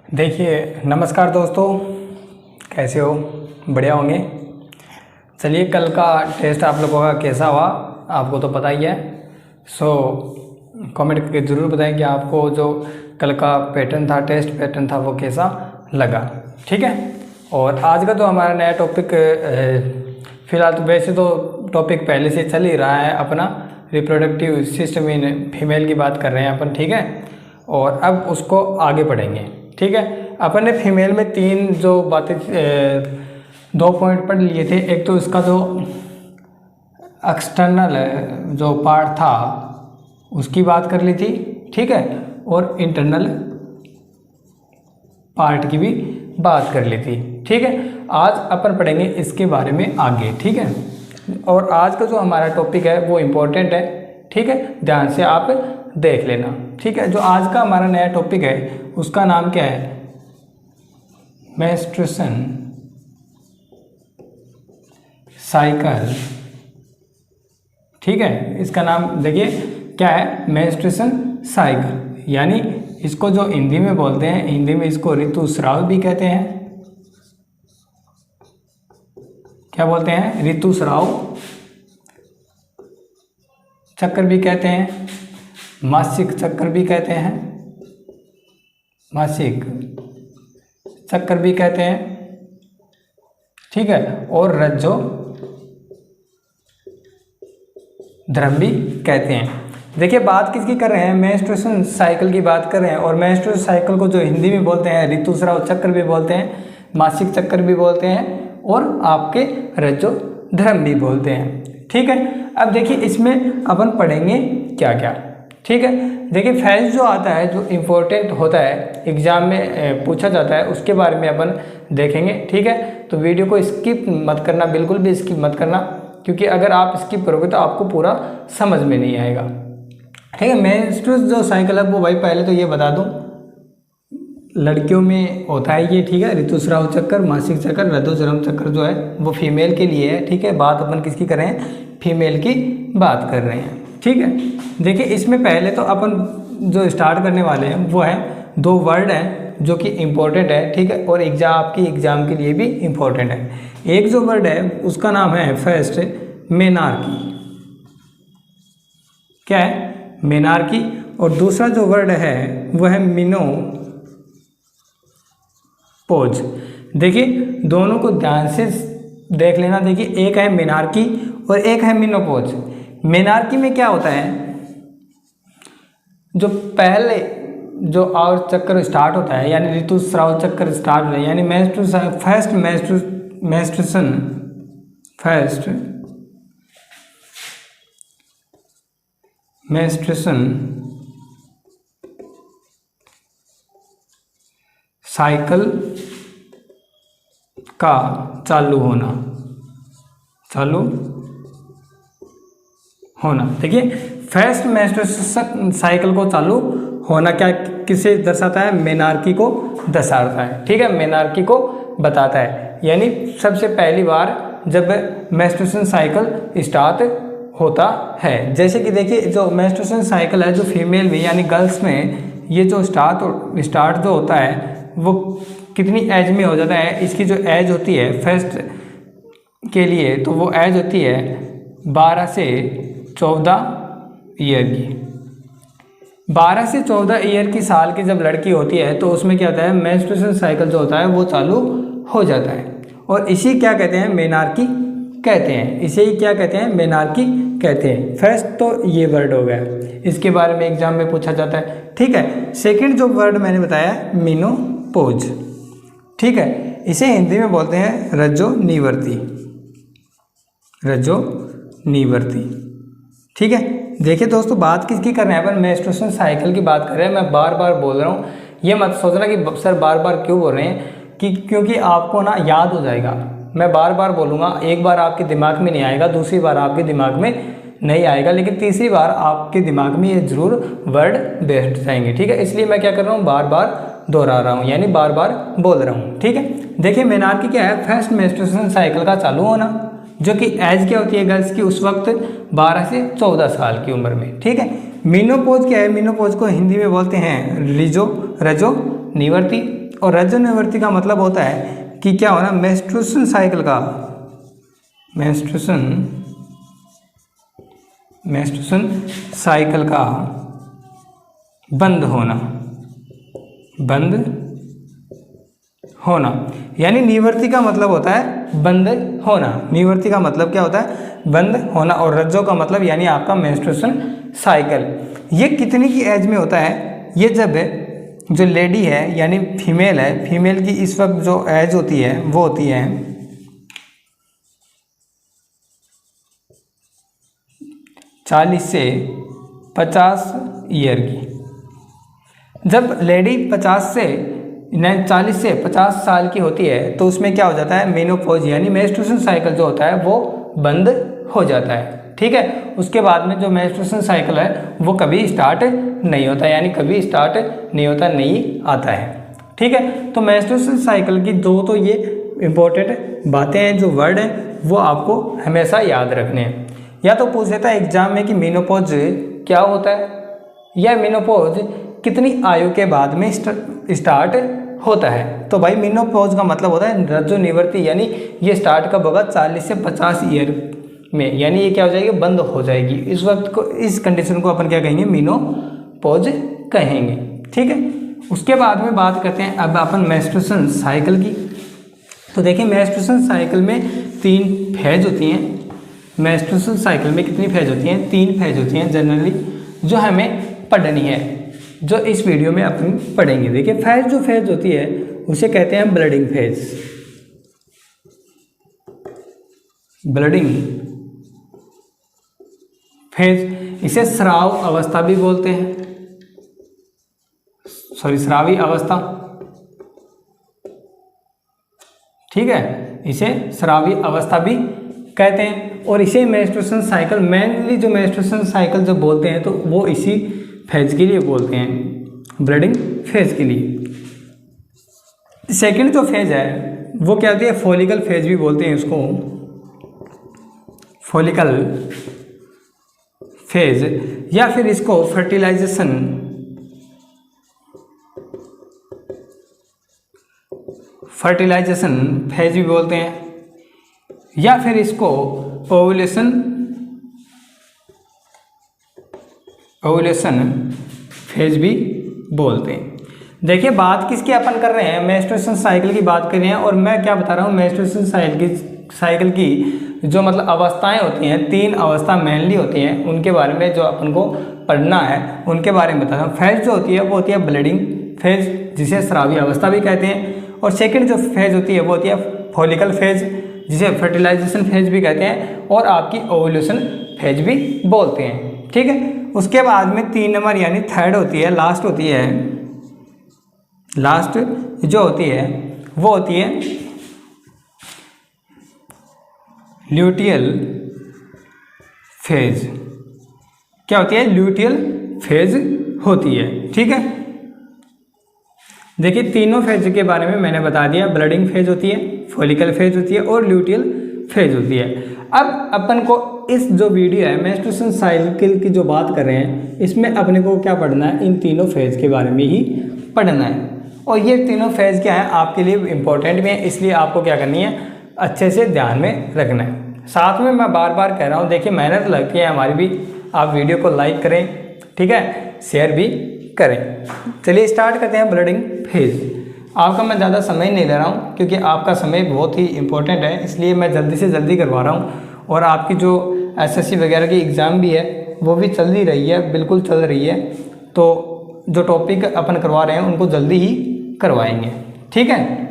देखिए, नमस्कार दोस्तों, कैसे हो? बढ़िया होंगे। चलिए, कल का टेस्ट आप लोगों का कैसा हुआ आपको तो पता ही है। कमेंट करके ज़रूर बताएं कि आपको जो कल का पैटर्न था, टेस्ट पैटर्न था, वो कैसा लगा। ठीक है। और आज का तो हमारा नया टॉपिक फ़िलहाल तो वैसे तो टॉपिक पहले से चल ही रहा है अपना, रिप्रोडक्टिव सिस्टम इन फीमेल की बात कर रहे हैं अपन। ठीक है। और अब उसको आगे बढ़ेंगे। ठीक है। अपन ने फीमेल में तीन जो बातें 2 पॉइंट पढ़ लिए थे। एक तो इसका जो एक्सटर्नल जो पार्ट था उसकी बात कर ली थी। ठीक है। और इंटरनल पार्ट की भी बात कर ली थी। ठीक है। आज अपन पढ़ेंगे इसके बारे में आगे। ठीक है। और आज का जो हमारा टॉपिक है वो इम्पोर्टेंट है। ठीक है, ध्यान से आप देख लेना। ठीक है। जो आज का हमारा नया टॉपिक है उसका नाम क्या है? Menstruation cycle. ठीक है। इसका नाम देखिए क्या है, मेंस्ट्रुएशन साइकिल। यानी इसको जो हिंदी में बोलते हैं, हिंदी में इसको ऋतुस्राव भी कहते हैं। क्या बोलते हैं? ऋतुस्राव चक्र भी कहते हैं, मासिक चक्र भी कहते हैं, मासिक चक्र भी कहते हैं। ठीक है। और रज्जो धर्म भी कहते हैं। देखिए, बात किसकी कर रहे हैं? मेंस्ट्रुएशन साइकिल की बात कर रहे हैं। और मेंस्ट्रुएशन साइकिल को जो हिंदी में बोलते हैं ऋतुस्राव चक्र भी बोलते हैं, मासिक चक्र भी बोलते हैं, और आपके रज्जो धर्म भी बोलते हैं। ठीक है। अब देखिए इसमें अपन पढ़ेंगे क्या क्या। ठीक है। देखिए, फैज जो आता है, जो इम्पोर्टेंट होता है, एग्जाम में पूछा जाता है, उसके बारे में अपन देखेंगे। ठीक है। तो वीडियो को स्किप मत करना, बिल्कुल भी स्किप मत करना, क्योंकि अगर आप स्किप करोगे तो आपको पूरा समझ में नहीं आएगा। ठीक है। मेंस्ट्रुअल जो साइकिल है वो भाई पहले तो ये बता दूं, लड़कियों में होता है ये। ठीक है। ऋतुस्राव चक्कर, मासिक चक्कर, रजोधर्म चक्र जो है वो फीमेल के लिए है। ठीक है। बात अपन किसकी कर रहे हैं? फीमेल की बात कर रहे हैं। ठीक है। देखिए, इसमें पहले तो अपन जो स्टार्ट करने वाले हैं वो है 2 वर्ड हैं जो कि इम्पोर्टेंट है। ठीक है। और आपकी एग्जाम के लिए भी इम्पोर्टेंट है। एक जो वर्ड है उसका नाम है फर्स्ट मेनार्की। क्या है? मेनार्की। और दूसरा जो वर्ड है वो है मेनोपॉज। देखिए, दोनों को ध्यान से देख लेना। देखिए, एक है मेनार्की और एक है मेनोपॉज। मेनार्की में क्या होता है? जो पहले जो और चक्र स्टार्ट होता है, यानी ऋतुस्राव चक्र स्टार्ट होता है, यानी फर्स्ट मेंस्ट्रुएशन साइकिल का चालू होना। देखिए, फर्स्ट मेंस्ट्रुएशन साइकिल को चालू होना क्या किसे दर्शाता है? मेनार्की को दर्शाता है। ठीक है। मेनार्की को बताता है, यानी सबसे पहली बार जब मेंस्ट्रुएशन साइकिल स्टार्ट होता है। जैसे कि देखिए, जो मेंस्ट्रुएशन साइकिल है जो फीमेल में यानी गर्ल्स में, ये जो स्टार्ट जो होता है वो कितनी एज में हो जाता है? इसकी जो एज होती है फर्स्ट के लिए, तो वो एज होती है 12 से 14 ईयर की। 12 से 14 ईयर की साल की जब लड़की होती है तो उसमें क्या होता है? मेंस्ट्रुएशन साइकिल जो होता है वो चालू हो जाता है। और इसी क्या कहते हैं? मेनार्की कहते हैं। इसे ही क्या कहते हैं? मेनार्की कहते हैं। फर्स्ट तो ये वर्ड हो गया, इसके बारे में एग्जाम में पूछा जाता है। ठीक है। सेकंड जो वर्ड मैंने बताया मेनोपॉज। ठीक है। इसे हिंदी में बोलते हैं रजोनिवर्ती। ठीक है। देखिए दोस्तों, बात किसकी कर रहे हैं अपन? मेंस्ट्रुएशन साइकिल की बात कर रहे हैं। मैं बार बार बोल रहा हूँ, ये मत सोचना कि सर बार बार क्यों बोल रहे हैं, क्योंकि आपको ना याद हो जाएगा। मैं बार बार बोलूँगा, एक बार आपके दिमाग में नहीं आएगा, दूसरी बार आपके दिमाग में नहीं आएगा, लेकिन तीसरी बार आपके दिमाग में ये जरूर वर्ड बैठ जाएंगे। ठीक है। इसलिए मैं क्या कर रहा हूँ? बार बार दोहरा रहा हूँ, यानी बार बार बोल रहा हूँ। ठीक है। देखिए, मेनार्की क्या है? फर्स्ट मेंस्ट्रुएशन साइकिल का चालू होना, जो कि एज क्या होती है गर्ल्स की उस वक्त? 12 से 14 साल की उम्र में। ठीक है। मेनोपॉज क्या है? मेनोपॉज को हिंदी में बोलते हैं रजोनिवर्ती। और रजोनिवृत्ति का मतलब होता है कि क्या होना, मेंस्ट्रुएशन साइकिल का बंद होना। यानी निवृत्ति का मतलब होता है बंद होना। निवृत्ति का मतलब क्या होता है, बंद होना। और रज्जो का मतलब यानी आपका मेंस्ट्रुएशन साइकिल। ये कितनी की एज में होता है, ये जब जो लेडी है यानी फीमेल है, फीमेल की इस वक्त जो एज होती है वो होती है 40 से 50 ईयर की। जब लेडी 40 से 50 साल की होती है तो उसमें क्या हो जाता है, मेनोपॉज यानी मेंस्ट्रुएशन साइकिल जो होता है वो बंद हो जाता है। ठीक है, उसके बाद में जो मेंस्ट्रुएशन साइकिल है वो कभी स्टार्ट नहीं होता, यानी कभी स्टार्ट नहीं होता, नहीं आता है। ठीक है, तो मेंस्ट्रुएशन साइकिल की दो तो ये इम्पोर्टेंट बातें हैं, जो वर्ड हैं वो आपको हमेशा याद रखने हैं। या तो पूछ लेता है एग्जाम में कि मेनोपॉज क्या होता है, या मेनोपॉज कितनी आयु के बाद में स्टार्ट होता है। तो भाई मेनोपॉज का मतलब होता है रज्जोनिवृत्ति, यानी ये स्टार्ट कब होगा, 40 से 50 ईयर में, यानी ये क्या हो जाएगी, बंद हो जाएगी। इस वक्त को, इस कंडीशन को अपन क्या कहेंगे, मेनोपॉज कहेंगे। ठीक है, उसके बाद में बात करते हैं अब अपन मेंस्ट्रुएशन साइकिल की। तो देखिए मेंस्ट्रुएशन साइकिल में 3 फेज होती हैं। मेंस्ट्रुएशन साइकिल में कितनी फेज होती हैं, 3 फेज होती हैं जनरली, जो हमें पढ़नी है, जो इस वीडियो में अपन पढ़ेंगे। देखिए जो फेज होती है उसे कहते हैं ब्लडिंग फेज। ब्लडिंग फेज, इसे स्राव अवस्था भी बोलते हैं, स्रावी अवस्था। ठीक है, इसे स्रावी अवस्था भी कहते हैं। और इसे मेंस्ट्रुएशन साइकिल, मेनली जो मेंस्ट्रुएशन साइकिल जो बोलते हैं तो वो इसी फेज के लिए बोलते हैं, ब्लडिंग फेज के लिए। सेकंड जो फेज है वो क्या होती है, फॉलिकल फेज भी बोलते हैं इसको, फॉलिकल फेज, या फिर इसको फर्टिलाइजेशन फेज भी बोलते हैं, या फिर इसको ओव्यूलेशन फेज भी बोलते हैं। देखिए बात किसकी अपन कर रहे हैं, मेंस्ट्रुएशन साइकिल की बात कर रहे हैं। और मैं क्या बता रहा हूँ, मेंस्ट्रुएशन साइकिल की जो मतलब अवस्थाएं होती हैं, 3 अवस्था मेनली होती हैं, उनके बारे में जो अपन को पढ़ना है उनके बारे में बता रहा हूँ। फेज जो होती है वो होती है ब्लीडिंग फेज, जिसे स्रावी अवस्था भी कहते हैं। और सेकंड जो फेज होती है वो होती है फॉलिकल फेज, जिसे फर्टिलाइजेशन फेज भी कहते हैं, और आपकी ओव्यूलेशन फेज भी बोलते हैं। ठीक है, उसके बाद में 3 नंबर यानी थर्ड होती है, लास्ट जो होती है वो होती है ल्यूटियल फेज। क्या होती है, ल्यूटियल फेज होती है। ठीक है, देखिए तीनों फेज के बारे में मैंने बता दिया, ब्लडिंग फेज होती है, फॉलिकल फेज होती है और ल्यूटियल फेज होती है। अब अपन को इस जो वीडियो है मेंस्ट्रुएशन साइकिल की जो बात कर रहे हैं, इसमें अपने को क्या पढ़ना है, इन तीनों फेज के बारे में ही पढ़ना है। और ये तीनों फेज क्या है आपके लिए इम्पोर्टेंट भी है, इसलिए आपको क्या करनी है, अच्छे से ध्यान में रखना है। साथ में मैं बार बार कह रहा हूँ, देखिए मेहनत लगती है हमारी भी, आप वीडियो को लाइक करें, ठीक है, शेयर भी करें। चलिए स्टार्ट करते हैं ब्लडिंग फेज। आपका मैं ज़्यादा समय नहीं ले रहा हूँ क्योंकि आपका समय बहुत ही इम्पोर्टेंट है, इसलिए मैं जल्दी से जल्दी करवा रहा हूँ। और आपकी जो एसएससी वगैरह की एग्ज़ाम भी है वो भी चल ही रही है, बिल्कुल चल रही है। तो जो टॉपिक अपन करवा रहे हैं उनको जल्दी ही करवाएंगे, ठीक है।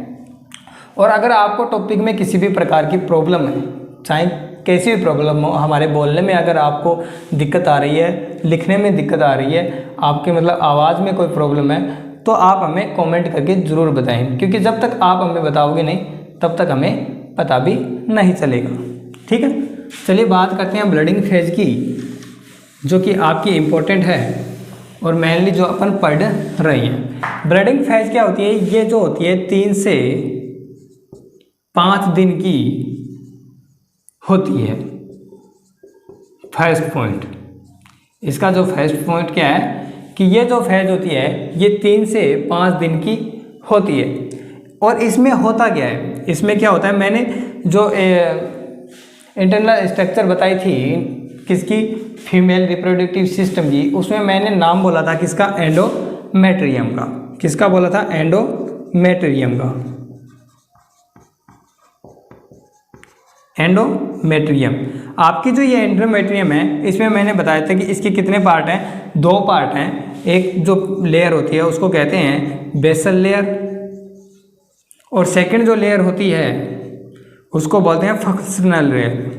और अगर आपको टॉपिक में किसी भी प्रकार की प्रॉब्लम है, चाहे कैसी भी प्रॉब्लम हो, हमारे बोलने में अगर आपको दिक्कत आ रही है, लिखने में दिक्कत आ रही है, आपके मतलब आवाज़ में कोई प्रॉब्लम है, तो आप हमें कमेंट करके ज़रूर बताएं, क्योंकि जब तक आप हमें बताओगे नहीं तब तक हमें पता भी नहीं चलेगा, ठीक है। चलिए बात करते हैं ब्लडिंग फेज की, जो कि आपकी इम्पोर्टेंट है और मेनली जो अपन पढ़ रहे हैं। ब्लडिंग फेज क्या होती है, ये जो होती है 3 से 5 दिन की होती है। फर्स्ट पॉइंट, इसका जो फर्स्ट पॉइंट क्या है कि ये जो फेज होती है ये 3 से 5 दिन की होती है। और इसमें होता क्या है, इसमें क्या होता है, मैंने जो इंटरनल स्ट्रक्चर बताई थी किसकी, फीमेल रिप्रोडक्टिव सिस्टम की, उसमें मैंने नाम बोला था किसका, एंडोमेट्रियम का। किसका बोला था, एंडोमेट्रियम का। एंडोमेट्रियम, आपकी जो ये एंडोमेट्रियम है, इसमें मैंने बताया था कि इसके कितने पार्ट हैं, 2 पार्ट हैं। एक जो लेयर होती है उसको कहते हैं बेसल लेयर, और सेकंड जो लेयर होती है उसको बोलते हैं फंक्शनल लेयर।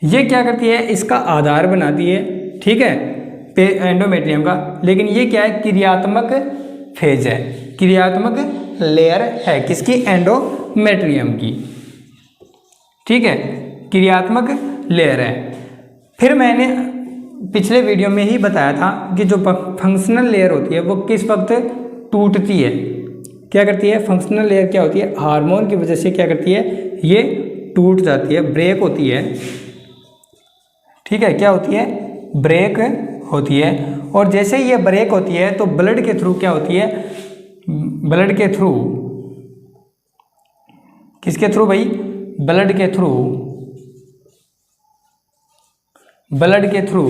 ये क्या करती है, इसका आधार बनाती है, ठीक है, एंडोमेट्रियम का। लेकिन ये क्या है, क्रियात्मक फेज है, क्रियात्मक लेयर है किसकी, एंडोमेट्रियम की, ठीक है, क्रियात्मक लेयर है। फिर मैंने पिछले वीडियो में ही बताया था कि जो फंक्शनल लेयर होती है वो किस वक्त टूटती है, क्या करती है, फंक्शनल लेयर क्या होती है, हार्मोन की वजह से क्या करती है, ये टूट जाती है, ब्रेक होती है, ठीक है, क्या होती है, ब्रेक होती है। और जैसे ये ब्रेक होती है तो ब्लड के थ्रू क्या होती है, ब्लड के थ्रू, किसके थ्रू भाई, ब्लड के थ्रू, ब्लड के थ्रू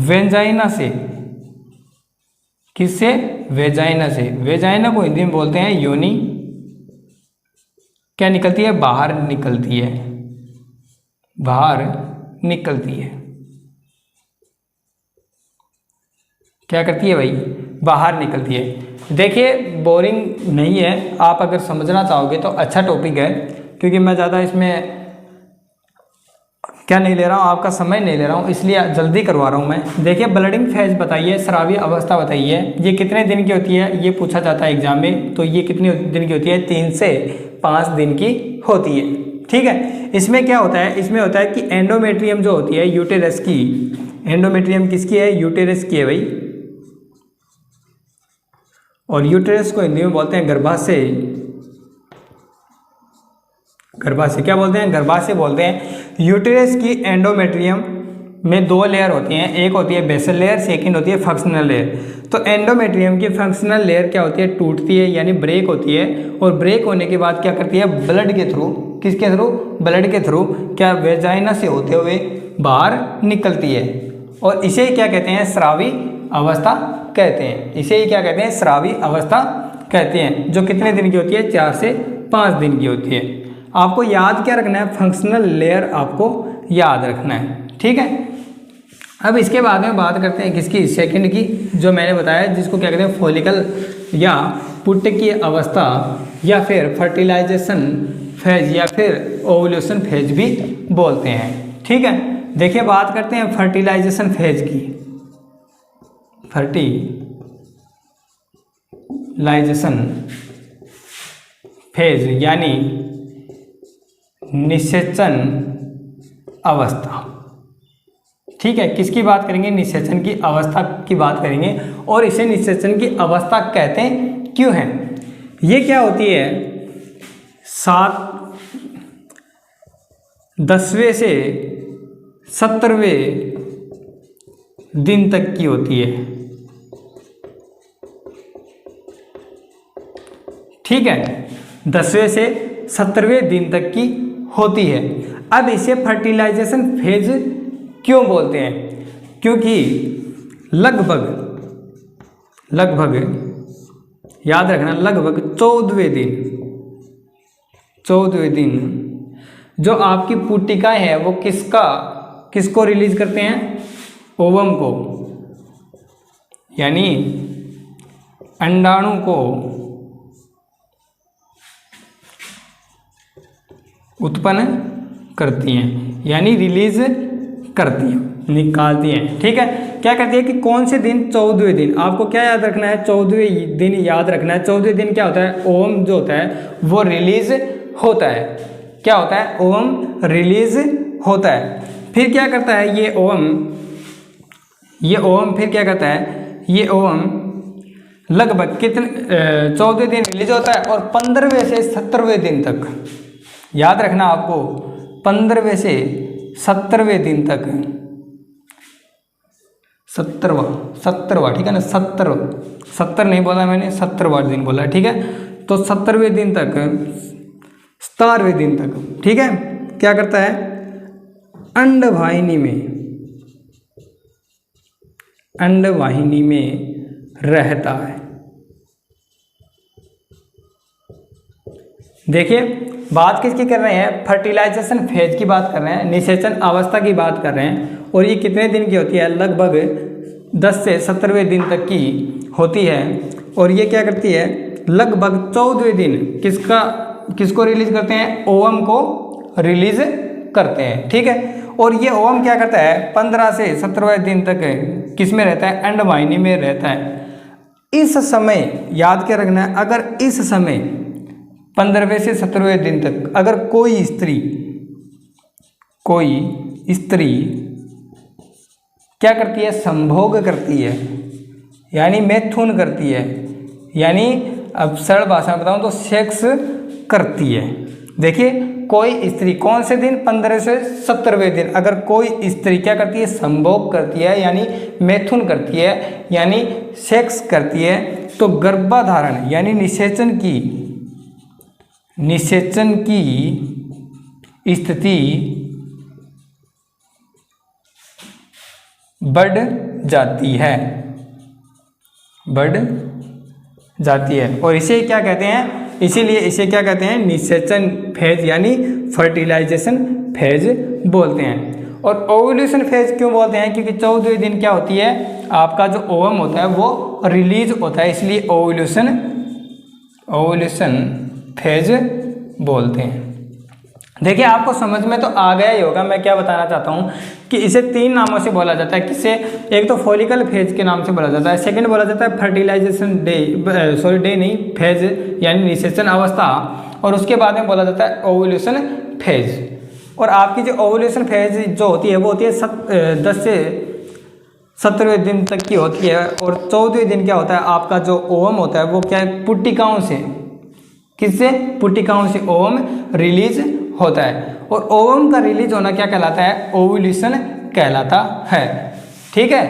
वेजाइना से, किससे, वेजाइना से, वेजाइना को हिंदी में बोलते हैं योनि, क्या निकलती है, बाहर निकलती है, बाहर निकलती है, क्या करती है भाई, बाहर निकलती है। देखिए बोरिंग नहीं है, आप अगर समझना चाहोगे तो अच्छा टॉपिक है, क्योंकि मैं ज़्यादा इसमें क्या नहीं ले रहा हूँ, आपका समय नहीं ले रहा हूँ, इसलिए जल्दी करवा रहा हूँ मैं। देखिए ब्लडिंग फेज बताइए, स्रावी अवस्था बताइए, ये कितने दिन की होती है, ये पूछा जाता है एग्जाम में, तो ये कितने दिन की होती है, 3 से 5 दिन की होती है, ठीक है। इसमें क्या होता है, इसमें होता है कि एंडोमेट्रियम जो होती है यूटेरस की, एंडोमेट्रियम किसकी है, यूटेरस की है भाई, और यूटेरस को हिंदी में बोलते हैं गर्भाशय, गर्भाशय क्या बोलते हैं, गर्भाशय बोलते हैं। यूटेरस की एंडोमेट्रियम में 2 लेयर होती हैं, एक होती है बेसल लेयर, सेकंड होती है फंक्शनल लेयर। तो एंडोमेट्रियम की फंक्शनल लेयर क्या होती है, टूटती है, यानी ब्रेक होती है, और ब्रेक होने के बाद क्या करती है, ब्लड के थ्रू, किसके थ्रू, ब्लड के थ्रू, क्या वेजाइना से होते हुए बाहर निकलती है, और इसे क्या कहते हैं, स्रावी अवस्था कहते हैं, इसे ही क्या कहते हैं, स्रावी अवस्था कहते हैं, जो कितने दिन की होती है, 4 से 5 दिन की होती है। आपको याद क्या रखना है, फंक्शनल लेयर आपको याद रखना है, ठीक है। अब इसके बाद में बात करते हैं किसकी, सेकंड की, जो मैंने बताया जिसको क्या कहते हैं, फॉलिकल या पुट्ट की अवस्था, या फिर फर्टिलाइजेशन फेज, या फिर ओवुलेशन फेज भी बोलते हैं, ठीक है। देखिए बात करते हैं फर्टिलाइजेशन फेज की, फर्टिलाइजेशन फेज यानी निषेचन अवस्था, ठीक है। किसकी बात करेंगे, निषेचन की अवस्था की बात करेंगे, और इसे निषेचन की अवस्था कहते हैं क्यों है। ये क्या होती है, 10वें से 17वें दिन तक की होती है, ठीक है, 10वें से 17वें दिन तक की होती है। अब इसे फर्टिलाइजेशन फेज क्यों बोलते हैं, क्योंकि लगभग याद रखना, लगभग 14वें दिन जो आपकी पुट्टिकाएं हैं वो किसको रिलीज करते हैं, ओवम को, यानी अंडाणु को उत्पन्न करती हैं, यानी रिलीज करती हैं, निकालती हैं, ठीक है। क्या करती है कि कौन से दिन, 14वें दिन, आपको क्या याद रखना है, 14वें दिन याद रखना है। 14वें दिन क्या होता है, ओवम जो होता है वो रिलीज होता है, क्या होता है, ओवम रिलीज होता है। फिर क्या करता है ये ओवम फिर क्या करता है, ये ओवम लगभग कितने 14वें दिन रिलीज होता है, और 15वें से 17वें दिन तक, याद रखना आपको, 15वें से 17वें दिन तक 70वां, ठीक है ना, 70 नहीं बोला मैंने, 70वां दिन बोला, ठीक है। तो 70वें दिन तक, 17वें दिन तक, ठीक है, क्या करता है, अंडवाहिनी में रहता है। देखिए बात किसकी कर रहे हैं, फर्टिलाइजेशन फेज की बात कर रहे हैं, निषेचन अवस्था की बात कर रहे हैं। और ये कितने दिन की होती है, लगभग 10 से 17वें दिन तक की होती है। और ये क्या करती है, लगभग 14वें दिन किसको रिलीज करते हैं, ओवम को रिलीज करते हैं, ठीक है। और ये ओवम क्या करता है, 15 से 17वें दिन तक किस में रहता है, अंडवाहिनी में रहता है। इस समय याद क्या रखना है, अगर इस समय 15वें से 17वें दिन तक अगर कोई स्त्री क्या करती है, संभोग करती है, यानी मैथुन करती है, यानी अब सरल भाषा में बताऊं तो सेक्स करती है। देखिए कोई स्त्री कौन से दिन, 15 से 17वें दिन, अगर कोई स्त्री क्या करती है, संभोग करती है, यानी मैथुन करती है, यानी सेक्स करती है, तो गर्भाधारण यानी निषेचन की स्थिति बढ़ जाती है। और इसे क्या कहते हैं, इसीलिए इसे क्या कहते हैं, निषेचन फेज यानी फर्टिलाइजेशन फेज बोलते हैं। और ओव्यूलेशन फेज क्यों बोलते हैं, क्योंकि 14वें दिन क्या होती है, आपका जो ओवम होता है वो रिलीज होता है, इसलिए ओव्यूलेशन फेज बोलते हैं। देखिए आपको समझ में तो आ गया ही होगा मैं क्या बताना चाहता हूँ, कि इसे 3 नामों से बोला जाता है। किसे, एक तो फॉलिकल फेज के नाम से बोला जाता है, सेकंड बोला जाता है फर्टिलाइजेशन फेज यानी निषेचन अवस्था, और उसके बाद में बोला जाता है ओव्यूलेशन फेज। और आपकी जो ओव्यूलेशन फेज जो होती है वो होती है 10 से 17वें दिन तक की होती है। और 14वें दिन क्या होता है, आपका जो ओवम होता है वो क्या है, पुट्टिकाओं से ओवम रिलीज होता है। और ओवम का रिलीज होना क्या कहलाता है, ओव्यूलेशन कहलाता है, ठीक है,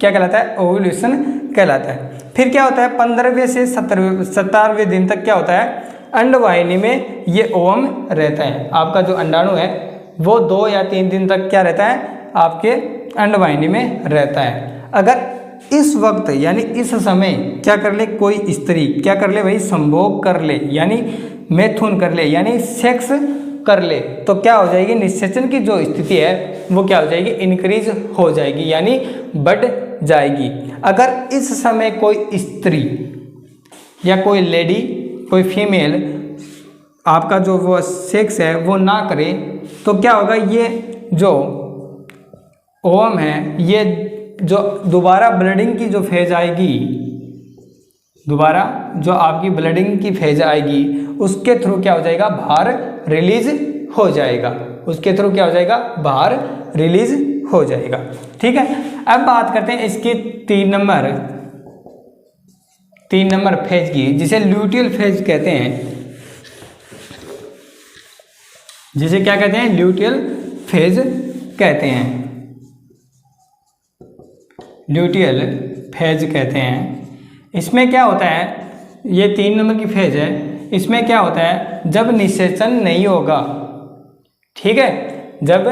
क्या कहलाता है, ओव्यूलेशन कहलाता है। फिर क्या होता है, 15वें से 17वें दिन तक क्या होता है, अंडवाहिनी में ये ओवम रहता है। आपका जो अंडाणु है वो 2 या 3 दिन तक क्या रहता है, आपके अंडवाहिनी में रहता है। अगर इस वक्त यानी इस समय क्या कर ले, कोई स्त्री क्या कर ले भाई, संभोग कर ले, यानी मैथुन कर ले, यानी सेक्स कर ले, तो क्या हो जाएगी, निषेचन की जो स्थिति है वो क्या हो जाएगी, इंक्रीज हो जाएगी, यानी बढ़ जाएगी। अगर इस समय कोई स्त्री या कोई लेडी, कोई फीमेल आपका जो वो सेक्स है वो ना करे, तो क्या होगा, ये जो ओवम है, ये जो दोबारा ब्लडिंग की जो फेज आएगी, दोबारा जो आपकी ब्लडिंग की फेज आएगी, उसके थ्रू क्या हो जाएगा, बाहर रिलीज हो जाएगा, उसके थ्रू क्या हो जाएगा, बाहर रिलीज हो जाएगा, ठीक है। अब बात करते हैं इसकी 3 नंबर फेज की, जिसे ल्यूटियल फेज कहते हैं, जिसे क्या कहते हैं, ल्यूटियल फेज कहते हैं, ल्यूटियल फेज कहते हैं। इसमें क्या होता है, ये 3 नंबर की फेज है, इसमें क्या होता है, जब निषेचन नहीं होगा, ठीक है, जब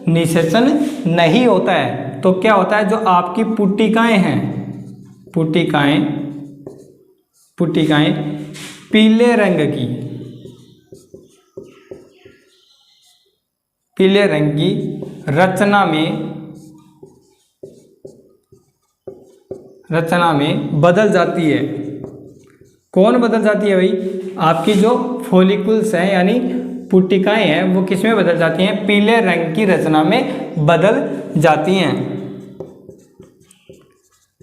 निषेचन नहीं होता है तो क्या होता है, जो आपकी पुट्टिकाएं हैं, पुट्टिकाएं पीले रंग की रचना में बदल जाती है। कौन बदल जाती है भाई, आपकी जो फॉलिकल्स हैं यानी पुट्टिकाएं हैं वो किस में बदल जाती हैं, पीले रंग की रचना में बदल जाती हैं,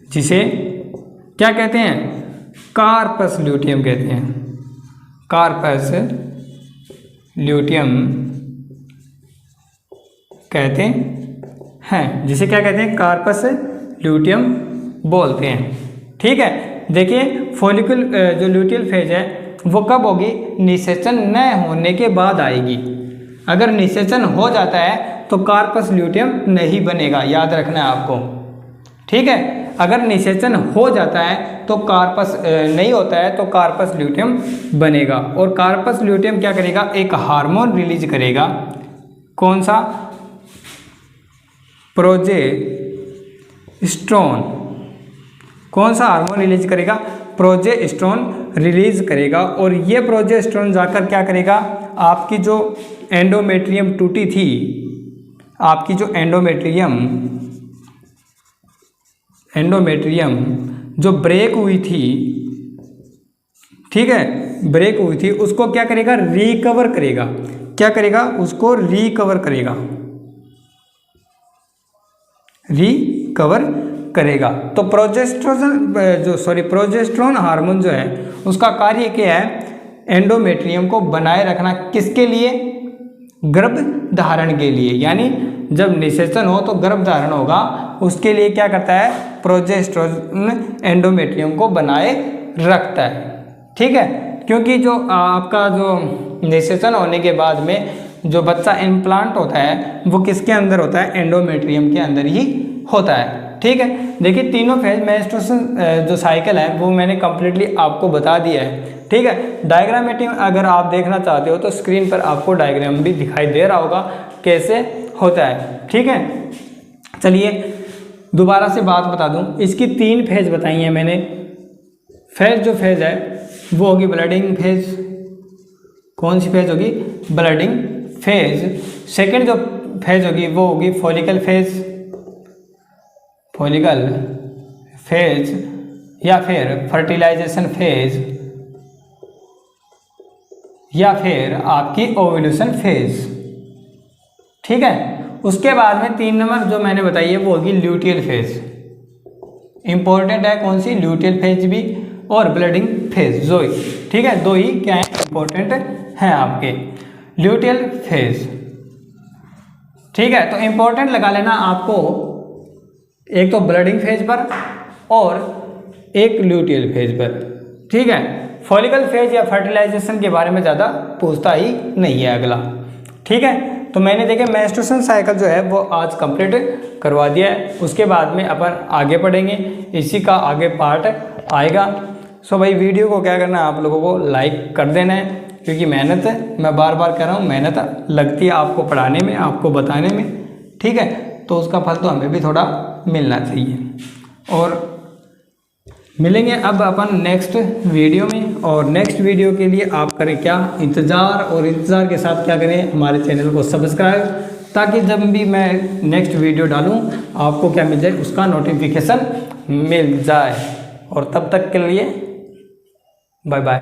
जिसे क्या कहते हैं, कार्पस ल्यूटियम कहते हैं, कार्पस ल्यूटियम कहते हैं, जिसे क्या कहते हैं, कार्पस ल्यूटियम बोलते हैं, ठीक है। देखिए फॉलिकल जो ल्यूटियल फेज है वो कब होगी, निषेचन न होने के बाद आएगी। अगर निषेचन हो जाता है तो कार्पस ल्यूटियम नहीं बनेगा, याद रखना है आपको, ठीक है। अगर निषेचन हो जाता है तो कार्पस नहीं होता है तो कार्पस ल्यूटियम बनेगा। और कार्पस ल्यूटियम क्या करेगा, एक हार्मोन रिलीज करेगा। कौन सा? प्रोजेस्टेरोन। कौन सा हार्मोन रिलीज करेगा? प्रोजेस्टेरोन रिलीज करेगा। और ये प्रोजेस्टेरोन जाकर क्या करेगा, आपकी जो एंडोमेट्रियम टूटी थी, आपकी जो एंडोमेट्रियम जो ब्रेक हुई थी, ठीक है, ब्रेक हुई थी, उसको क्या करेगा, रिकवर करेगा। क्या करेगा? उसको रिकवर करेगा, रिकवर करेगा। तो प्रोजेस्टेरोन हार्मोन जो है उसका कार्य क्या है, एंडोमेट्रियम को बनाए रखना। किसके लिए? गर्भ धारण के लिए। यानी जब निषेचन हो तो गर्भ धारण होगा, उसके लिए क्या करता है, प्रोजेस्टेरोन एंडोमेट्रियम को बनाए रखता है। ठीक है, क्योंकि जो आपका जो निषेचन होने के बाद में जो बच्चा इम्प्लांट होता है वो किसके अंदर होता है, एंडोमेट्रियम के अंदर ही होता है। ठीक है, देखिए तीनों फेज मेंस्ट्रुएशन जो साइकिल है वो मैंने कंप्लीटली आपको बता दिया है। ठीक है, डायग्रामेटिक अगर आप देखना चाहते हो तो स्क्रीन पर आपको डायग्राम भी दिखाई दे रहा होगा कैसे होता है। ठीक है, चलिए दोबारा से बात बता दूं, इसकी 3 फेज बताई हैं मैंने। जो फेज है वो होगी ब्लडिंग फेज। कौन सी फेज होगी? Blooding phase. सेकंड जो फेज होगी वो होगी फॉलिकल फेज या फिर फर्टिलाइजेशन फेज या फिर आपकी ओव्यूलेशन फेज। ठीक है, उसके बाद में 3 नंबर जो मैंने बताई है वो होगी ल्यूटियल फेज। इंपॉर्टेंट है कौन सी? ल्यूटियल फेज भी और ब्लडिंग फेज, दो ही। ठीक है, दो ही क्या है, इंपॉर्टेंट हैं आपके। ल्यूटियल फेज, ठीक है, तो इंपॉर्टेंट लगा लेना आपको, एक तो ब्लडिंग फेज पर और एक ल्यूटियल फेज पर। ठीक है, फॉलिकल फेज या फर्टिलाइजेशन के बारे में ज़्यादा पूछता ही नहीं है अगला। ठीक है, तो मैंने देखे मेंस्ट्रुएशन साइकिल जो है वो आज कंप्लीट करवा दिया है। उसके बाद में अपन आगे पढ़ेंगे, इसी का आगे पार्ट आएगा। सो भाई वीडियो को क्या करना है, आप लोगों को लाइक कर देना है, क्योंकि मेहनत मैं बार बार कह रहा हूँ, मेहनत लगती है आपको पढ़ाने में, आपको बताने में। ठीक है, तो उसका फल तो हमें भी थोड़ा मिलना चाहिए। और मिलेंगे अब अपन नेक्स्ट वीडियो में। और नेक्स्ट वीडियो के लिए आप करें क्या, इंतज़ार, और इंतज़ार के साथ क्या करें, हमारे चैनल को सब्सक्राइब, ताकि जब भी मैं नेक्स्ट वीडियो डालूं आपको क्या मिल जाए, उसका नोटिफिकेशन मिल जाए। और तब तक के लिए बाय बाय।